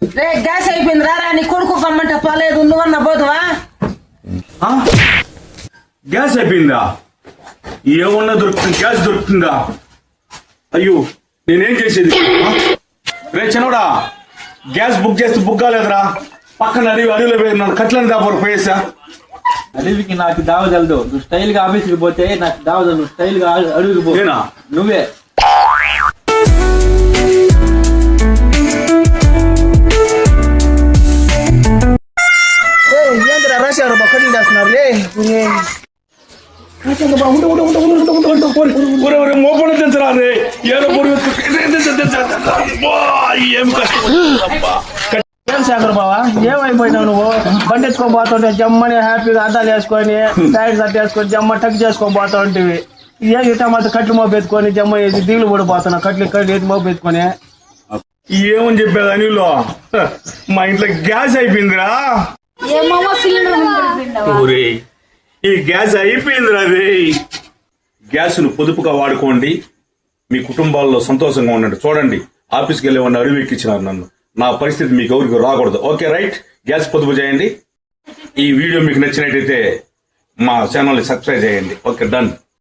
రే gas అయిపోయింది రా నీ కొడుకు కమ్మంటే పోలేదు నువ్వన్నా పోదువా? గ్యాస్ అయిపోయిందా? ఏమన్నా దొరుకుతుంది? గ్యాస్ దొరుకుతుందా? అయ్యో నేనేం చేసేది? రే చిన్నోడా, గ్యాస్ బుక్ చేస్తే బుక్ కాలేదురా. పక్కన అడవిలో నన్ను కట్లని దాపరు పోయేసా. అడవికి నాకు దావదలదు. నువ్వు స్టైల్ గా ఆఫీస్కి పోతే నాకు దావదలు. నువ్వు స్టైల్ గా అడవికి పో. నువ్వే ఏంద్రా రాశారు కట్లు చేస్తున్నారు మోపడి తెచ్చరా రే. ఏం కష్టం. ఏం శేఖర్ బావా, ఏమైపోయినావు నువ్వు? బండి ఎత్తుకొని పోతుంటే జమ్మని హ్యాపీగా అద్దాలు వేసుకొని టైర్ షర్ట్ వేసుకొని జమ్మ టక్ చేసుకొని పోతా ఉంటివి. ఏ ఇటా మాత్రం కట్లు మోపు ఎత్తుకొని జమ్మ వేసి దిగులు పడిపోతున్నా. కట్లు ఎత్తి మోపు ఎత్తుకొని ఏమని చెప్పేది అనిలో? మా ఇంట్లో గ్యాస్ అయిపోయిందిరా. ఈ గ్యాస్ అయిపోయిందిరా రే. గ్యాస్ ను పొదుపుగా వాడుకోండి. మీ కుటుంబాల్లో సంతోషంగా ఉండండి. చూడండి, ఆఫీస్కి వెళ్ళే వాడిని అడవి ఎక్కించినారు నన్ను. నా పరిస్థితి మీకు ఎవరికి రాకూడదు. ఓకే రైట్, గ్యాస్ పొదుపు చేయండి. ఈ వీడియో మీకు నచ్చినట్టయితే మా ఛానల్ని సబ్స్క్రైబ్ చేయండి. Okay done.